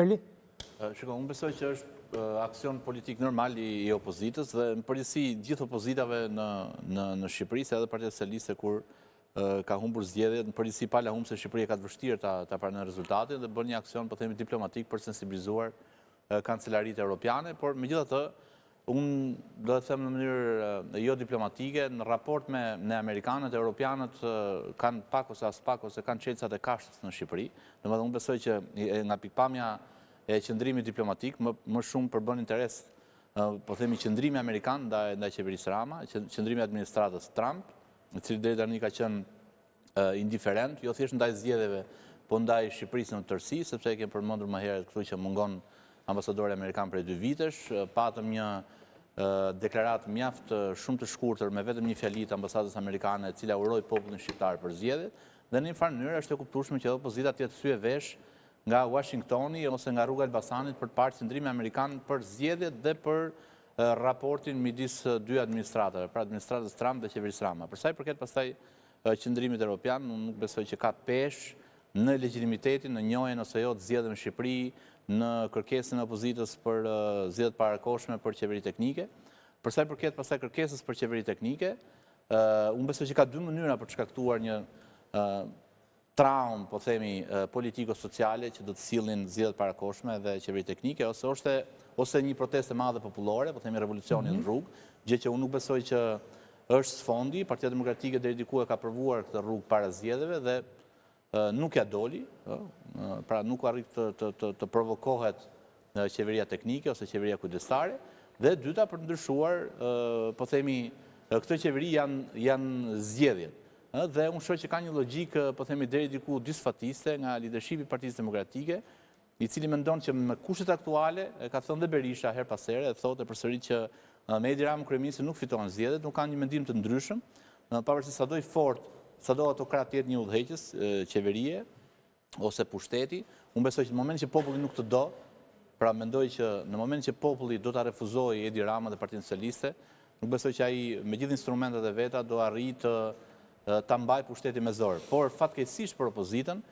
Shiko, unë besoj që është aksion politik normal i opozitës dhe në përgjithësi gjithë opozitave në Shqipëri, se edhe Partia Socialiste kur ka humbur zgjedhjet, në përgjithësi pala humbë se Shqipëria ka të vështirë ta pranojë rezultatin dhe bën një aksion, po themi, diplomatik për sensibilizuar kancelaritë europiane, por megjithatë, unë do të them në mënyrë jo diplomatike, në raport me amerikanët e europianët kanë pak ose as pak ose kanë çelësat e kashtës në Shqipëri. Domethënë unë besoj që nga pikpamja e qëndrimit diplomatik më shumë përbën interes, po themi, qëndrimi amerikan ndaj qeverisë Rama, qëndrimi administratës Trump, i cili deri tani ka qenë indiferent, jo thjesht ndaj zgjedhjeve, po ndaj Shqipërisë në tërësi, sepse e kemi përmendur më herët këtu që mungon ambasadori amerikan prej 2 vitesh, patëm një deklaratë mjaft shumë të shkurtër me vetëm një fjali të ambasadës amerikane e cila uroi popullin shqiptar për zgjedhjet, dhe në një farë mënyrë është e kuptueshme që opozita të jetë sy e vesh nga Washingtoni ose nga rruga Elbasanit për të parë qëndrimi amerikan për zgjedhjet dhe për raportin midis 2 administratave, pra administratës Trump dhe qeverisë Rama. Për sa i përket pastaj qëndrimit evropian, unë nuk besoj që ka peshë në legitimitetin, në njohjen ose jo të zgjedhjeve në Shqipëri, në kërkesën e opozitës për zgjedhjet parakoshme për qeveri teknike. Për sa i përket pastaj kërkesës për qeveri teknike, unë besoj që ka 2 mënyra për të shkaktuar një traumë, po themi, politiko-sociale që do të sillin zgjedhjet parakoshme dhe qeveri teknike, ose një protestë e madhe popullore, po themi revolucioni në rrugë, gjë që unë nuk besoj që është sfondi. Partia Demokratike deri diku e ka provuar këtë rrugë para zgjedhjeve dhe nuk ja doli, pra nuk arrit të provokohet qeveria teknike ose qeveria kujdestare, dhe dyta për të ndryshuar, po themi, këtë qeveri janë zgjedhjet. Dhe unë shoh që ka një logjikë, po themi, deri diku disfatiste nga lidershipi i Partisë Demokratike, i cili mendon që me kushtet aktuale, ka thënë dhe Berisha her pas here, thotë përsërit që me Edi Rama kryeministri nuk fitohen zgjedhjet, nuk kanë një mendim të ndryshëm, pavarësisht sado i fortë, sado autokrat jetë një udhëheqës qeverie ose pushteti. Unë besoj që në moment që populli nuk të do, pra mendoj që në moment që populli do ta refuzojë Edi Rama dhe Partinë Socialiste, nuk besoj që ai me gjithë instrumentet e veta do arrijë ta mbajë pushtetin me zor. Por fatkeqësisht për opozitën,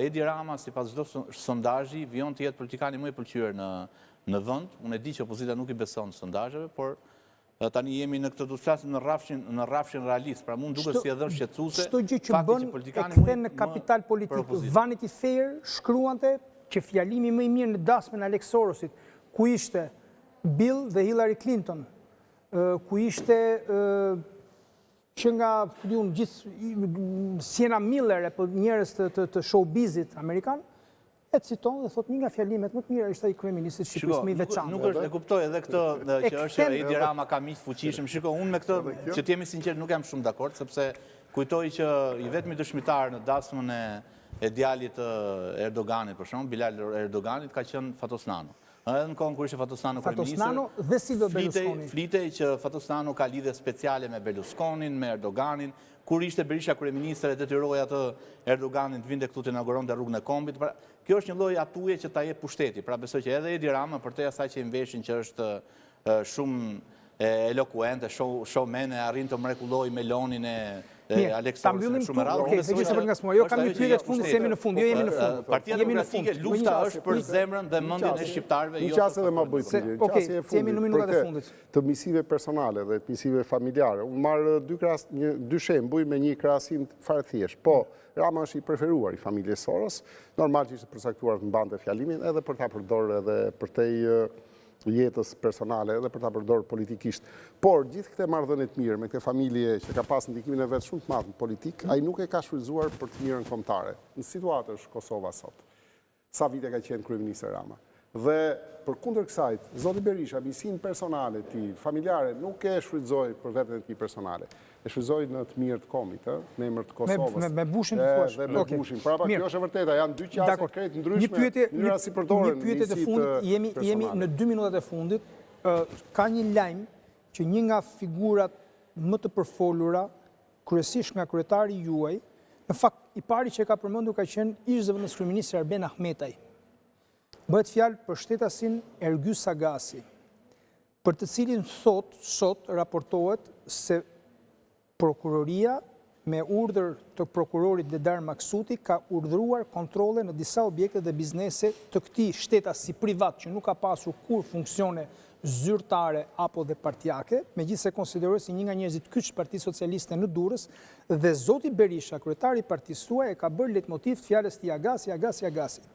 Edi Rama sipas çdo sondazhi vjen të jetë politikani më i pëlqyer në vend. Unë e di që opozita nuk i beson sondazheve, por tani jemi në këtë, do të flasim në rrafshin realist, pra mund duket si edhe shqetësuese. Çdo gjë që bën e kthen në kapital politik. Vanity Fair shkruante që fjalimi më i mirë në dasmën e Alex Sorosit, ku ishte Bill dhe Hillary Clinton, ku ishte që nga gjithë Sienna Miller apo njerëz të showbizit amerikan, e citon dhe thot një nga fjalimet më të mira ishte ai kryeministri i Shqipërisë më i veçantë. Nuk është, e kuptoj edhe këtë që është Edi Rama ka miq fuqishëm. Shiko, unë me këtë, që të jemi sinqert, nuk jam shumë dakord, sepse kujtoj që i vetmi dëshmitar në dasmën e djalit Erdoganit, për shembull, Bilal Erdoganit, ka qenë Fatos Nano. Edhe në kohën kur ishte Fatos Nano kryeministër, Fatos Nano dhe Silvio Berlusconi. Flitej që Fatos Nano ka lidhje speciale me Berlusconin, me Erdoganin. Kur ishte Berisha kryeministër, e detyroi atë Erdoganin të vinte këtu të inauguronte rrugën e Kombit. Pra, kjo është një lloj atuje që ta jep pushteti. Pra besoj që edhe Edi Rama, përtej asaj që i veshin që është shumë elokuente, showman, arrin të mrekullojë melonin e Alex Sorosit shumë rrallë. Jo, kam një pyetje të fundit, jemi në fund. Jo, jemi në fund. Partia Demokratike, lufta është për zemrën dhe mendjen e shqiptarëve. Një qasë edhe ma bëjtë. Okej, jemi në minutat e fundit. Të misive personale dhe të misive familjare. Unë marrë 2 shembuj me një krahasim fare thjesht. Po, Rama është i preferuar i familjes Soros, normal që ishte përsaktuar të mbante fjalimin edhe për ta përdorë edhe për te jetës personale edhe për ta përdorë politikisht. Por, gjithë këte marrëdhënie të mirë me këte familje që ka pas ndikimin e vetë shumë të madh në politik, ai nuk e ka shfrytzuar për të mirën kombëtare. Në situatë është Kosova sot. Sa vite ka qenë kryeministër Rama. Dhe përkundër kësaj, zoti Berisha, misinë personale të tij, familjare, nuk e shfrytëzoi për veten e tij personale. E shfrytëzoi në të mirë të kombit, në emër të Kosovës. Me Bushin të thuash. Dhe me Bushin. Pra, kjo është e vërteta, janë 2 qasje krejt ndryshme, mënyra si përdoren misit personale. Jemi në 2 minutat e fundit. Ka një lajm që një nga figurat më të përfolura, kryesisht nga kryetari juaj, në fakt i pari që ka përmendur ka qenë ish zëvendës kryeministri Arben Ahmetaj. Bëhet fjalë për shtetasin Ergy Sagasi, për të cilin sot raportohet se prokuroria me urdhër të prokurorit Dedar Maksuti, ka urdhëruar kontrole në disa objekte dhe biznese të këtij shtetas si privat që nuk ka pasur kur funksione zyrtare apo dhe partijake, megjithëse konsiderohet si një nga njerëzit kyç Partisë Socialiste në Durrës, dhe zoti Berisha, kryetari i partisë tuaj, e ka bërë letmotiv të fjalës të Agasi.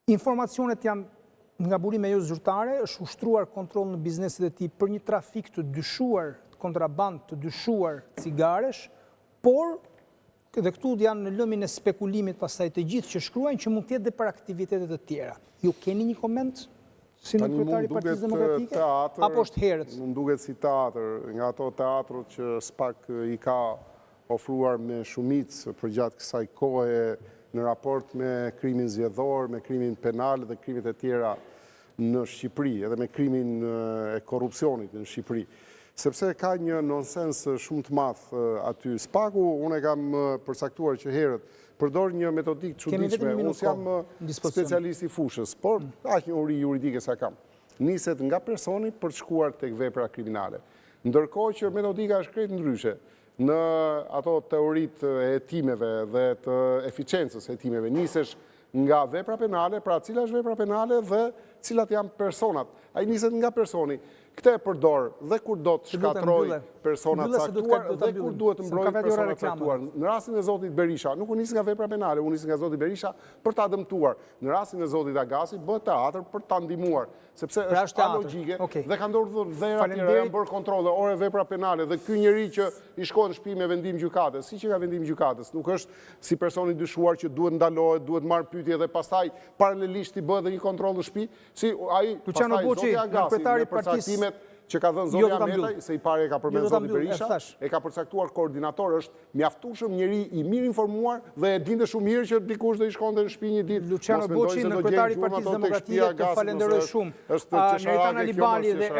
Informacionet janë nga burime jo zyrtare, është ushtruar kontroll në bizneset e tij për një trafik të dyshuar, kontraband të dyshuar cigaresh, por dhe këtu janë në lëmin e spekulimit pastaj të gjithë që shkruajnë që mund të jetë dhe për aktivitetet të tjera. Ju keni një koment? Si në kryetari i Partisë Demokratike? Apo është herët? Më duket si teatr, nga ato teatrot që SPAK i ka ofruar me shumicë për gjatë kësaj kohe në raport me krimin zgjedhor, me krimin penal dhe krimet e tjera në Shqipëri, edhe me krimin e korrupsionit në Shqipëri. Sepse ka një nonsens shumë të madh aty. SPAK-u, unë e kam përcaktuar që herët, përdor një metodikë të çuditshme. Unë jam specialist i fushës, por aq një uri juridike sa kam. Niset nga personi për të shkuar tek vepra kriminale. Ndërkohë që metodika është krejt ndryshe. Në ato teoritë e hetimeve dhe të eficiencës e hetimeve, nisesh nga vepra penale, pra cila është vepra penale dhe cilat janë personat. Ai niset nga personi. Këtë e përdor dhe kur do të shkatroj personat caktuar dhe kur duhet të mbrojë personat caktuar. Në rastin e zotit Berisha, nuk u nis nga vepra penale, u nis nga zoti Berisha për ta dëmtuar. Në rastin e zotit Agasi, bëhet teatr për ta ndihmuar, sepse është alogjike dhe ka ndodhur dhëra të tjera, janë bërë kontrolle, ore vepra penale dhe ky njeri që i shkon në shtëpi me vendim gjykatës, siç e ka vendim gjykatës, nuk është si personi dyshuar që duhet ndalohet, duhet marrë pyetje dhe pastaj paralelisht i bëhet një kontroll në shtëpi, si ai pastaj zoti Agasi me përcaktimet që ka dhënë zoti Ametaj, se i pare e ka përmend zoti Berisha, e ka përcaktuar koordinator, është mjaftueshëm njeri i mirë informuar dhe e dinte shumë mirë që dikush do i shkonte në shtëpi një ditë. Luciano Boçi, në kryetari i Partisë Demokratike, të falenderoj shumë. Neritana Libali dhe